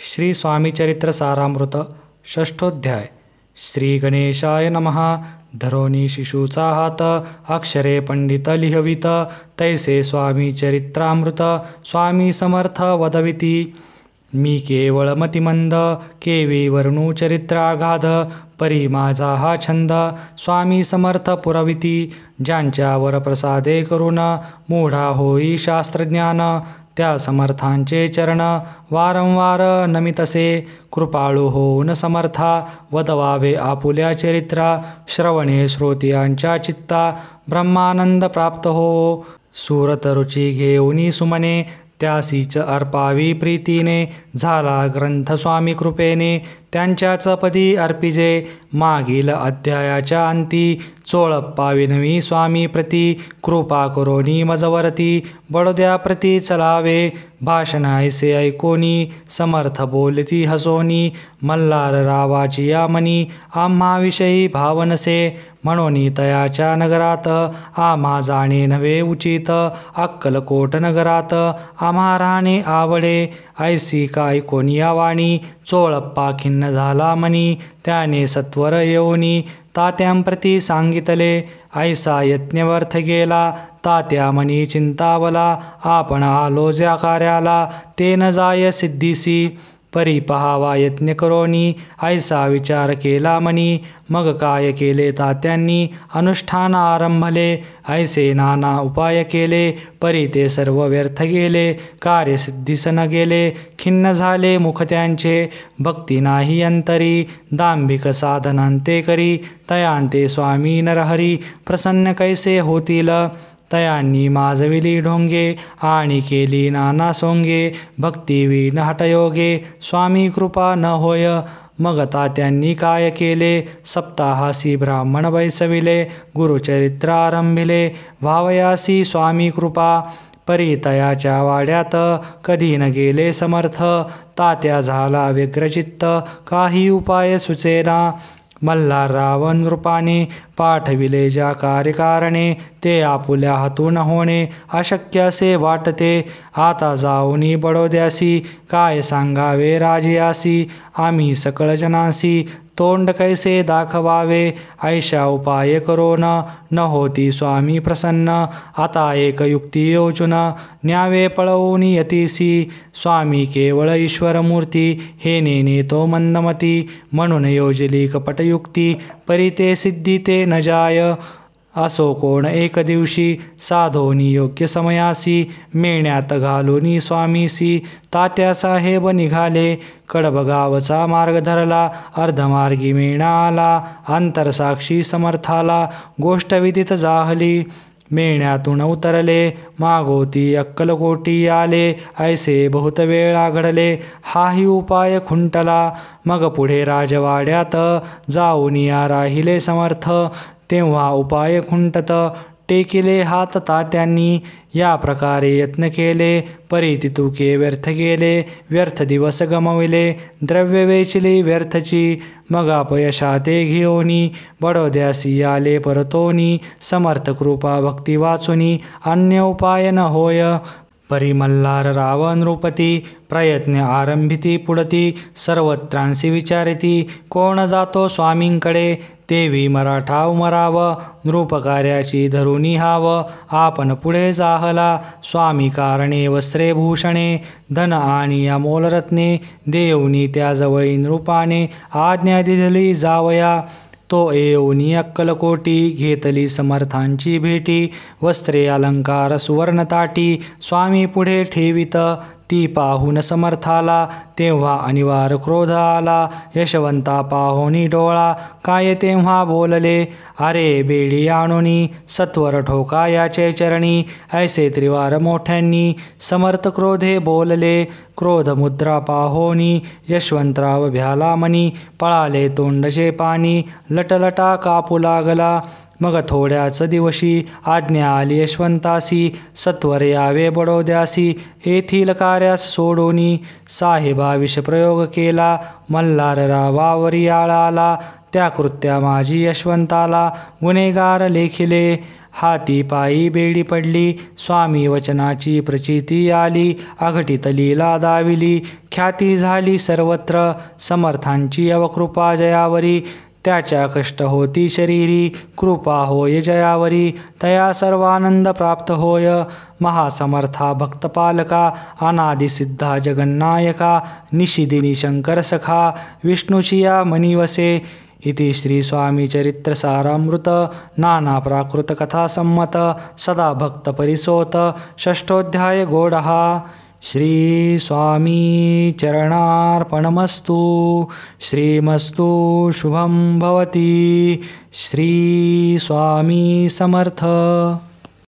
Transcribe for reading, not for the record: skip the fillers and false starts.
श्री स्वामी चरित्र सारामृत षष्ठोध्याय. श्री गणेशाय नमः. धरोनी शिशूचा हात अक्षरे पंडित लिहवित, तैसे स्वामी चरित्रामृत स्वामी समर्थ वदविती. मी केवळ मतिमंद केवी वर्णू चरित्रागाध, परी माझा हा छंद स्वामी समर्थ पुरविती. ज्यांच्यावर प्रसादे करून मूढा होई शास्त्रज्ञान, त्या समर्थांचे चरण वारंवार नमितसे. कृपाळू होऊन समर्था वदवावे आपुल्या चरित्रा, श्रवणे श्रोतियांच्या चित्ता ब्रह्मानंद प्राप्त हो. सुरतरुची घेऊनी सुमने त्यासीच अर्पावी प्रीतीने, झाला ग्रंथ स्वामी कृपेने त्यांच्याच पदी अर्पिजे. मागील अध्यायाच्या अंती चोळप्पा विनवी स्वामी प्रती, कृपा करोनी मजवरती बडोद्या प्रती चलावे. भाषण ऐसे ऐकोनी समर्थ बोलती हसोनी, मल्हार रावाची या मनी आम्हाविषयी भावनसे. म्हणून तयाच्या नगरात आम्हा जाणे नव्हे उचित, अक्कलकोट नगरात आम्हा राहणे आवडे. ऐसी काय कोणिया वाणी चोळप्पा खिन्न झाला मनी, त्याने सत्वर येऊनी तात्यांप्रती सांगितले. ऐसा यज्ञ व्यर्थ गेला तात्या मनी चिंतावला, आपण आलो ज्या कार्याला ते न जाय सिद्धीसी. परी पहावा यज्ञ करोनी ऐसा विचार केला मनी, मग काय केले तात्यांनी अनुष्ठान आरंभले. ऐसे नाना उपाय केले परी ते सर्व व्यर्थ गेले, कार्य सिद्धीस न गेले. खिन्न झाले मुख त्यांचे भक्ती नाही अंतरी, दांभिक साधनांते करी तयांते स्वामी नरहरी प्रसन्न कैसे होतील. तयांनी माजविली ढोंगे आणि केली नाना सोंगे, भक्ती विन हठयोगे स्वामी कृपा न होय. मग तात्यांनी काय केले सप्ताहासी ब्राह्मण बैसविले, गुरुचरित्र आरंभिले भावयासी स्वामी कृपा. परितयाच्या वाड्यात कधी न गेले समर्थ, तात्या झाला व्यग्रचित्त काही उपाय सुचेना. मल्हार राव नृपाने पाठविले ज्या कार्यकारणे, ते आपुल्या हातून होणे अशक्य असे वाटते. आता जाऊनी बडोद्यासी काय सांगावे राजयासी, आम्ही सकळ जनासी तोंड कैसे दाखवावे. ऐशा उपाय करोन न होती स्वामी प्रसन्न, आता एक युक्ती योजून न्यावे पळवून यतीसी. स्वामी केवळ ईश्वर मूर्ती हे नेने तो मंदमती, म्हणून योजली कपटयुक्ती परी ते सिद्धी ते न जाय. असो कोण एक दिवशी साधोनी योग्य समयासी, मेण्यात घालूनी स्वामीसी तात्या साहेब निघाले. कडबगावचा मार्ग धरला अर्धमार्गी मेणा आला, अंतरसाक्षी समर्थाला गोष्ट विदित जाहली. मेण्यातून उतरले मागोती अक्कलकोटी आले, ऐसे बहुत वेळा घडले हाही उपाय खुंटला. मग पुढे राजवाड्यात जाऊन या राहिले समर्थ, तेव्हा उपाय खुंटत टेकिले हात तात्यांनी. या प्रकारे यत्न केले परी तितुके व्यर्थ गेले, व्यर्थ दिवस गमविले द्रव्य वेचली व्यर्थची. मग अपयशाते घेऊनी बडोद्यासी आले परतोनी, समर्थ कृपा भक्ती वाचुनी अन्य उपाय न होय. परी मल्हार राव नृपती प्रयत्न आरंभिती पुढती, सर्वत्रांसी विचारिती कोण जातो स्वामींकडे. देवी मराठा उमराव नृपकार्याची धरुनी हाव, आपण पुढे जाहला. स्वामी कारणे वस्त्रे भूषणे धन आणि अमोल रत्ने, देऊनी त्याजवळी नृपाने आज्ञा दिली जावया. तो येऊनी अक्कलकोटी घेतली समर्थांची भेटी, वस्त्रे अलंकार सुवर्ण ताटी स्वामी पुढे ठेवित. ती पाहून समर्थाला तेव्हा अनिवार्य क्रोध आला, यशवंता पाहोनी डोळा काय तेव्हा बोलले. अरे बेडी आणोनी सत्वर ठोका याचे चरणी, ऐसे त्रिवार मोठ्यांनी समर्थ क्रोधे बोलले. क्रोध मुद्रा पाहोनी यशवंतराव भ्याला मनी, पळाले तोंडचे पाणी लटलटा कापू लागला. मग थोड्याच दिवशी आज्ञा आली यशवंतासी, सत्वर यावे बडोद्यासी येथील कार्यास सोडोनी. साहेबा विषप्रयोग केला मल्हार रावावरी आळा आला, त्या कृत्या माझी यशवंताला गुन्हेगार लेखिले. हाती पायी बेडी पडली. स्वामी वचनाची प्रचिती आली. अघटित लीला दाविली. ख्याती झाली सर्वत्र. समर्थांची अवकृपा जयावरी. त्याच्या कष्ट होती शरीरी. कृपा होय जयावरी. तया सर्वानंद प्राप्त होय. महासमर्था भक्तपालका. अनादिसिद्धा जगन्नायका. निशिदिनी शंकर सखा. विष्णुचिया मनिवसे. इति श्री स्वामी चरित्र सारामृत नाना प्राकृत कथा संमत सदा भक्त परिसोत षष्ठोध्याय गोडः. श्री स्वामी चरणार्पणमस्तु. श्रीमस्तु शुभं भवति. श्री स्वामी समर्थ.